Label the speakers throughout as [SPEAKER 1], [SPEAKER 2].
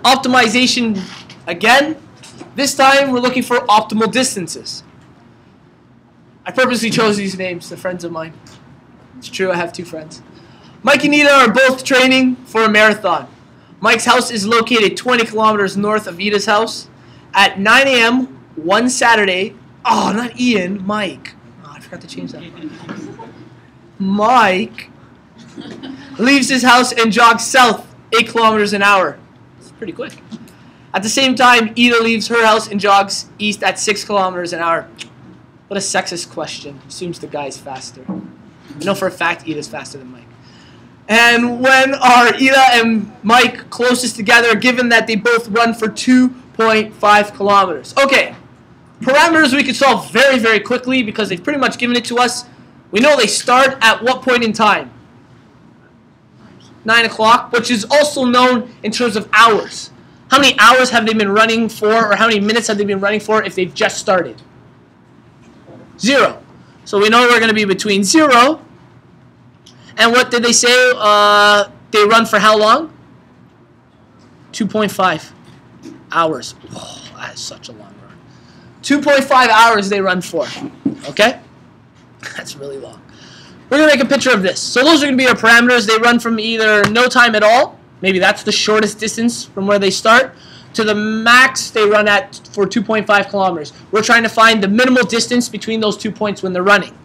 [SPEAKER 1] Optimization again. This time we're looking for optimal distances. I purposely chose these names, they're friends of mine. It's true, I have 2 friends. Mike and Ida are both training for a marathon. Mike's house is located 20 kilometers north of Ida's house. At 9 a.m. one Saturday, oh, not Ian, Mike. Oh, I forgot to change that. Mike leaves his house and jogs south 8 kilometers an hour. It's pretty quick. At the same time, Ida leaves her house and jogs east at 6 kilometers an hour. What a sexist question. Assumes the guy's faster. I know for a fact Ida's faster than Mike. And when are Ida and Mike closest together, given that they both run for 2.5 kilometers? Okay, parameters we could solve very, very quickly because they've pretty much given it to us. We know they start at what point in time? 9 o'clock, which is also known in terms of hours. How many hours have they been running for, or how many minutes have they been running for if they've just started? 0. So we know we're going to be between 0. And what did they say? They run for how long? 2.5 hours. Oh, that is such a long run. 2.5 hours they run for. Okay? That's really long. We're going to make a picture of this. So those are going to be our parameters. They run from either no time at all, maybe that's the shortest distance from where they start, to the max they run at for 2.5 kilometers. We're trying to find the minimal distance between those 2 points when they're running.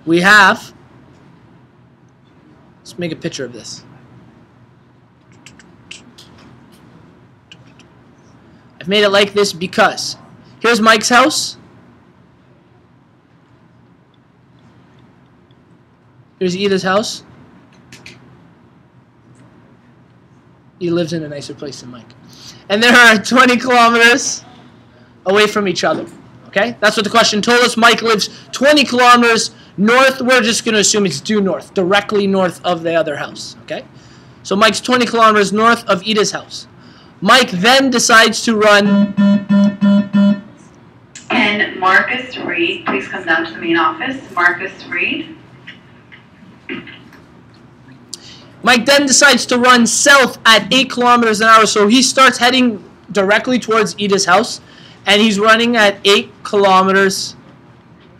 [SPEAKER 1] We have, let's make a picture of this. I've made it like this because here's Mike's house. Here's Ida's house. He lives in a nicer place than Mike. And there are 20 kilometers away from each other. Okay? That's what the question told us. Mike lives 20 kilometers north. We're just going to assume it's due north, directly north of the other house. Okay? So Mike's 20 kilometers north of Ida's house. Mike then decides to run.
[SPEAKER 2] And Marcus Reed, please come down to the main office. Marcus Reed.
[SPEAKER 1] Mike then decides to run south at 8 kilometers an hour. So he starts heading directly towards Ida's house. And he's running at 8 kilometers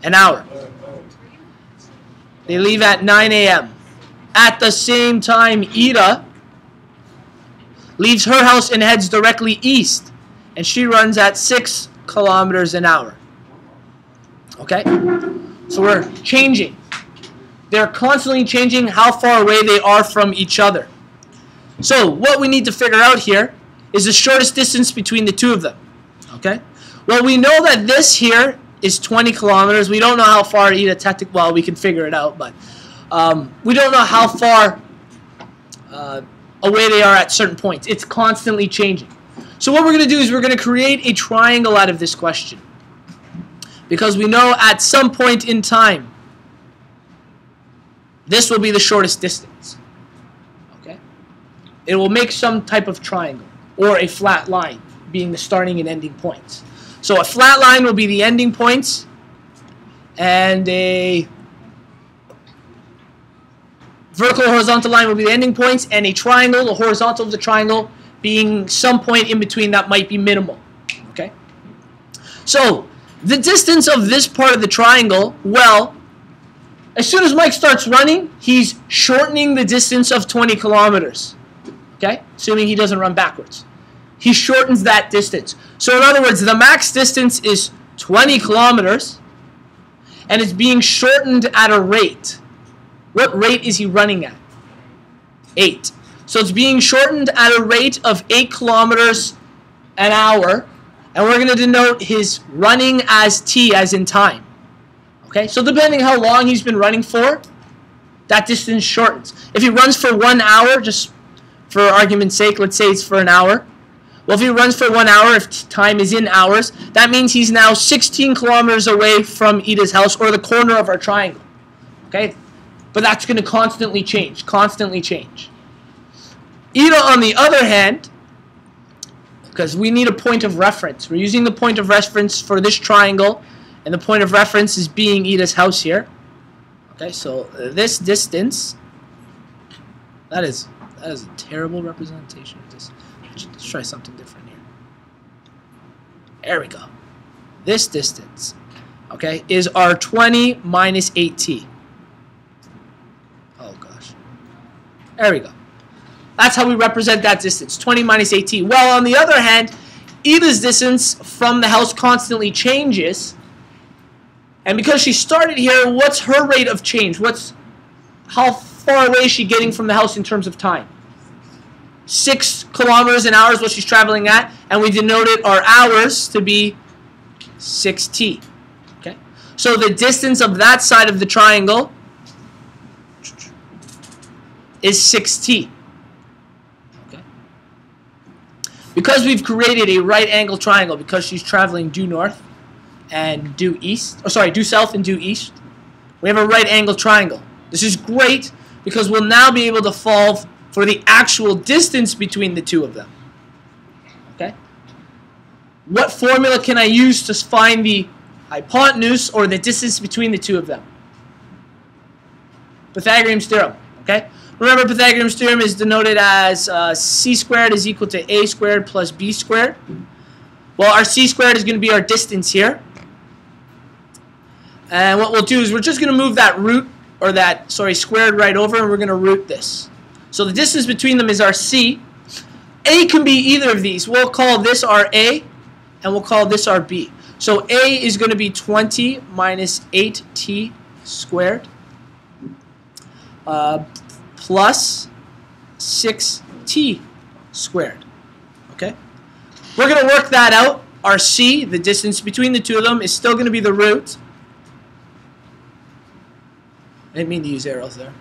[SPEAKER 1] an hour. They leave at 9 a.m. At the same time, Ida leaves her house and heads directly east. And she runs at 6 kilometers an hour. Okay? So we're changing. They're constantly changing how far away they are from each other. So what we need to figure out here is the shortest distance between the two of them. Okay? Well, we know that this here is 20 kilometers. We don't know how far Ida technically, well, we can figure it out, but we don't know how far away they are at certain points. It's constantly changing. So what we're going to do is we're going to create a triangle out of this question. Because we know at some point in time, this will be the shortest distance. Okay? It will make some type of triangle or a flat line being the starting and ending points. So a flat line will be the ending points and a vertical or horizontal line will be the ending points, and a triangle, the horizontal of the triangle, being some point in between that might be minimal. Okay? So the distance of this part of the triangle, well, as soon as Mike starts running, he's shortening the distance of 20 kilometers. Okay? Assuming he doesn't run backwards. He shortens that distance. So in other words, the max distance is 20 kilometers, and it's being shortened at a rate. What rate is he running at? 8. So it's being shortened at a rate of 8 kilometers an hour, and we're going to denote his running as t, as in time. Okay, so depending how long he's been running for, that distance shortens. If he runs for 1 hour, just for argument's sake, let's say it's for an hour. Well, if he runs for 1 hour, if time is in hours, that means he's now 16 kilometers away from Ida's house, or the corner of our triangle. Okay, but that's going to constantly change, constantly change. Ida, on the other hand, because we need a point of reference. We're using the point of reference for this triangle, and the point of reference is being Ida's house here. Okay, so this distance, that's That is a terrible representation of this. Let's try something different here. There we go. This distance, okay, is our 20 minus 8t. Oh, gosh. There we go. That's how we represent that distance, 20 minus 8t. Well, on the other hand, Eva's distance from the house constantly changes. And because she started here, what's her rate of change? How far away is she getting from the house in terms of time? 6 kilometers an hour is what she's traveling at. And we denoted our hours to be 6t. Okay? So the distance of that side of the triangle is 6t. Okay? Because we've created a right angle triangle, because she's traveling due north and due east, due south and due east, we have a right angle triangle. This is great because we'll now be able to solve for the actual distance between the two of them. Okay? What formula can I use to find the hypotenuse or the distance between the two of them? Pythagoras Theorem. Okay? Remember, Pythagoras Theorem is denoted as c squared is equal to a squared plus b squared. Well, our c squared is going to be our distance here. And what we'll do is we're just going to move that root, or that, squared right over, and we're going to root this. So the distance between them is our c. A can be either of these. We'll call this our a, and we'll call this our b. So a is going to be 20 minus 8t squared plus 6t squared. Okay? We're going to work that out. Our c, the distance between the two of them, is still going to be the root. I didn't mean to use arrows there.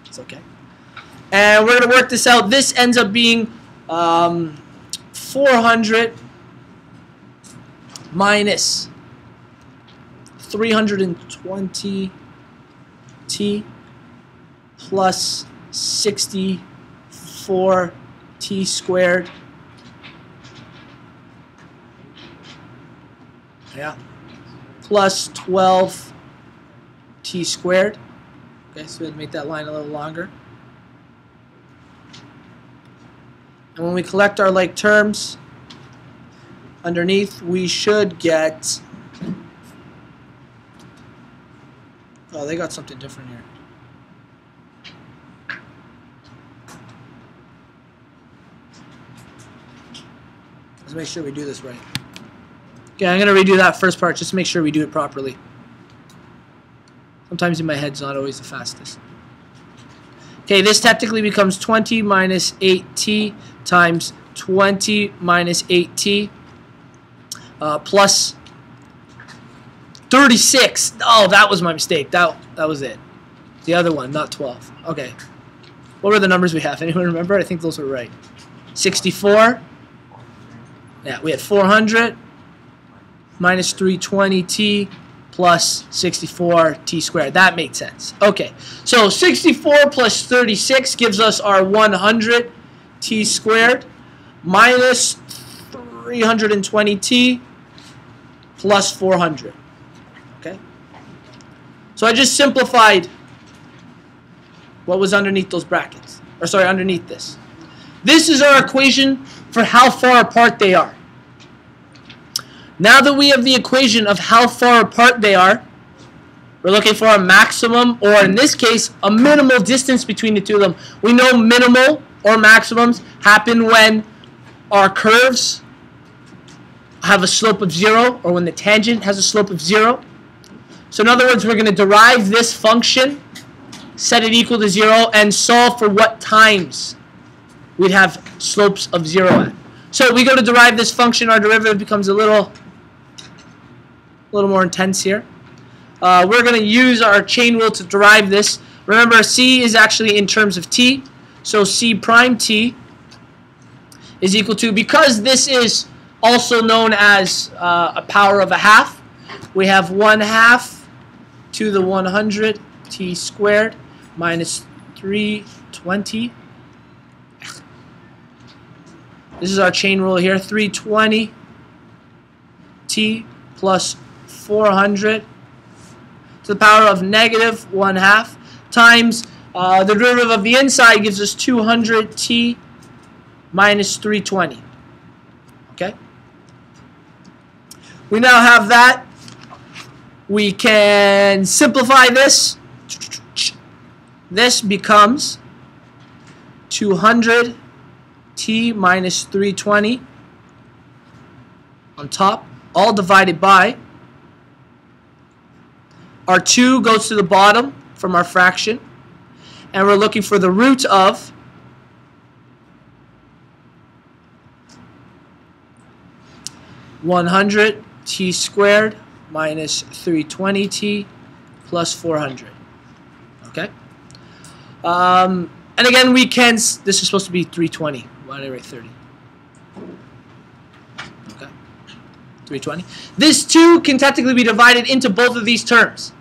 [SPEAKER 1] It's okay. And we're going to work this out. This ends up being 400 minus 320t plus 64t squared. Yeah. Plus 12 t squared. Okay, so we'll make that line a little longer. And when we collect our like terms underneath, we should get... Oh, they got something different here. Let's make sure we do this right. Okay, I'm going to redo that first part just to make sure we do it properly. Sometimes in my head, it's not always the fastest. Okay, this technically becomes 20 minus 8t times 20 minus 8t plus 36. Oh, that was my mistake. That was it. The other one, not 12. Okay. What were the numbers we have? Anyone remember? I think those were right. 64. Yeah, we had 400 minus 320t plus 64t squared. That makes sense. Okay, so 64 plus 36 gives us our 100t squared minus 320t plus 400. Okay, so I just simplified what was underneath those brackets. Or sorry, underneath this. This is our equation for how far apart they are. Now that we have the equation of how far apart they are, we're looking for a maximum, or in this case, a minimal distance between the two of them. We know minimal or maximums happen when our curves have a slope of 0, or when the tangent has a slope of 0. So in other words, we're going to derive this function, set it equal to 0, and solve for what times we'd have slopes of 0 at. So we go to derive this function, our derivative becomes a little more intense here. We're going to use our chain rule to derive this. Remember, c is actually in terms of t. So c prime t is equal to, because this is also known as a power of a half, we have 1/2 to the 100 t squared minus 320. This is our chain rule here. 320 t plus 400 to the power of negative 1/2 times The derivative of the inside gives us 200t minus 320. Okay? We now have that. We can simplify this. This becomes 200t minus 320 on top, all divided by. Our 2 goes to the bottom from our fraction. And we're looking for the root of 100t squared minus 320t plus 400. Okay? And again, we can, this is supposed to be 320. Why did I write 30? Okay. 320. This 2 can technically be divided into both of these terms.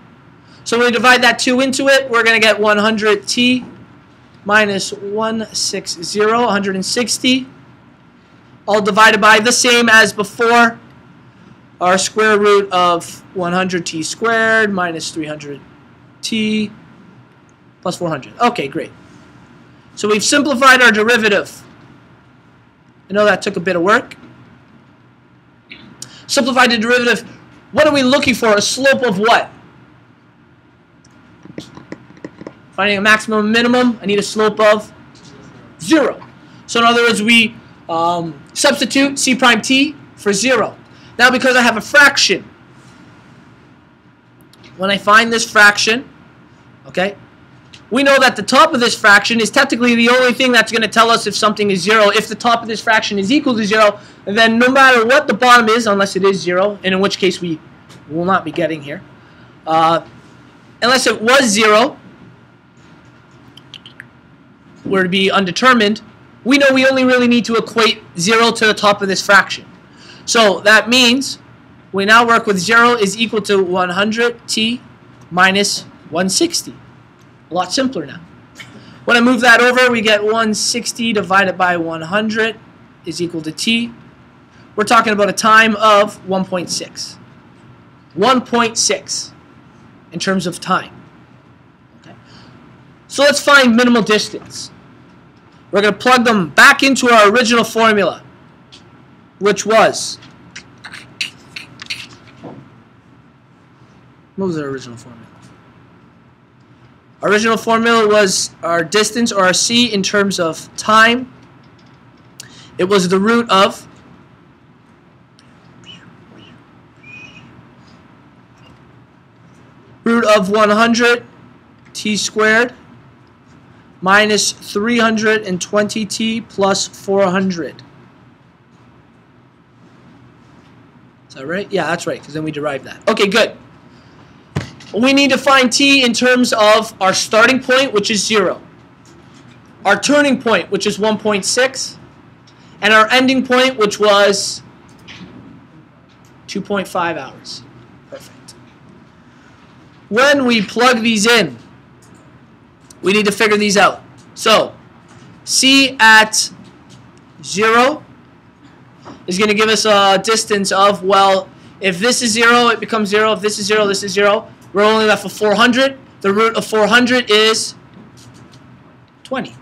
[SPEAKER 1] So when we divide that 2 into it, we're going to get 100t minus 160, all divided by the same as before, our square root of 100t squared minus 300t plus 400. Okay, great. So we've simplified our derivative. I know that took a bit of work. Simplified the derivative. What are we looking for? A slope of what? Finding a maximum and minimum, I need a slope of 0. So in other words, we substitute c prime t for 0. Now because I have a fraction, when I find this fraction, okay, we know that the top of this fraction is technically the only thing that's going to tell us if something is 0. If the top of this fraction is equal to 0, then no matter what the bottom is, unless it is 0, and in which case we will not be getting here, unless it was 0, were to be undetermined, we know we only really need to equate 0 to the top of this fraction. So that means we now work with 0 is equal to 100t minus 160. A lot simpler now. When I move that over, we get 160 divided by 100 is equal to t. We're talking about a time of 1.6. 1.6 in terms of time. Okay. So let's find minimal distance. We're going to plug them back into our original formula, which was, what was our original formula? Our original formula was our distance, or our c, in terms of time. It was the root of 100 t squared minus 320t plus 400. Is that right? Yeah, that's right, because then we derived that. Okay, good. We need to find t in terms of our starting point, which is 0, our turning point, which is 1.6, and our ending point, which was 2.5 hours. Perfect. When we plug these in, we need to figure these out. So, c at 0 is going to give us a distance of, well, if this is 0, it becomes 0. If this is 0, this is 0. We're only left with 400. The root of 400 is 20.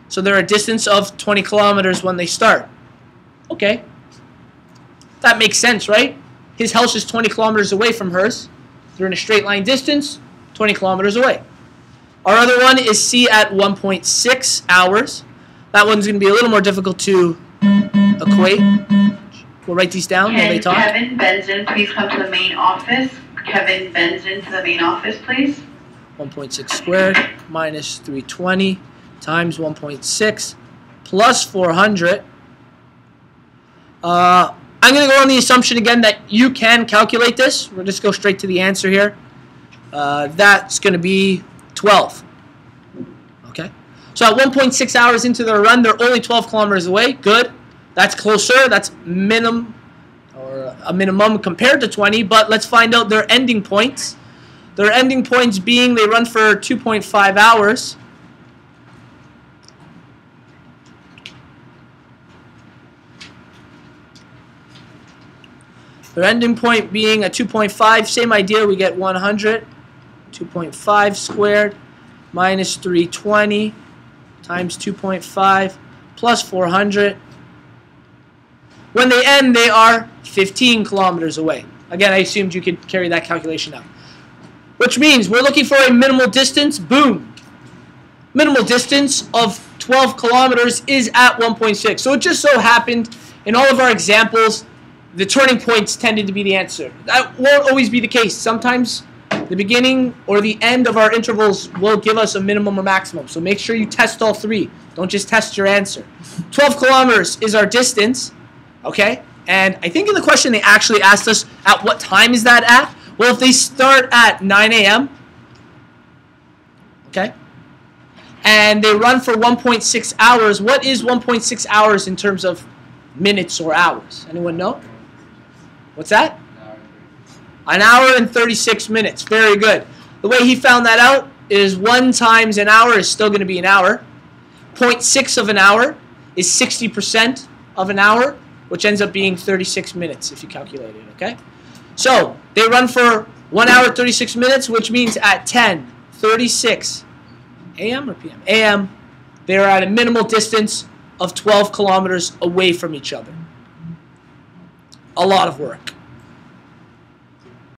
[SPEAKER 1] So they're a distance of 20 kilometers when they start. Okay. That makes sense, right? His house is 20 kilometers away from hers. They're in a straight line distance, 20 kilometers away. Our other one is c at 1.6 hours. That one's going to be a little more difficult to equate. We'll write these down while they talk.
[SPEAKER 2] Kevin Benson, please come to the main office. Kevin Benson to the main office, please.
[SPEAKER 1] 1.6 squared minus 320 times 1.6 plus 400. I'm going to go on the assumption again that you can calculate this. We'll just go straight to the answer here. That's going to be 12. Okay. So at 1.6 hours into their run, they're only 12 kilometers away. Good. That's closer. That's minimum, or a minimum compared to 20. But let's find out their ending points. Their ending points being they run for 2.5 hours. Their ending point being a 2.5, same idea, we get 100, 2.5 squared minus 320 times 2.5 plus 400. When they end, they are 15 kilometers away. Again, I assumed you could carry that calculation out. Which means we're looking for a minimal distance. Boom. Minimal distance of 12 kilometers is at 1.6. So it just so happened in all of our examples, the turning points tended to be the answer. That won't always be the case. Sometimes the beginning or the end of our intervals will give us a minimum or maximum. So make sure you test all three. Don't just test your answer. 12 kilometers is our distance. Okay? And I think in the question they actually asked us at what time is that at? Well, if they start at 9 a.m., okay, and they run for 1.6 hours, what is 1.6 hours in terms of minutes or hours? Anyone know? What's that? An hour and 36 minutes. Very good. The way he found that out is 1 times an hour is still going to be an hour. 0.6 of an hour is 60% of an hour, which ends up being 36 minutes if you calculate it, okay? So they run for 1 hour 36 minutes, which means at 10:36 a.m. or p.m. a.m., they are at a minimal distance of 12 kilometers away from each other. A lot of work.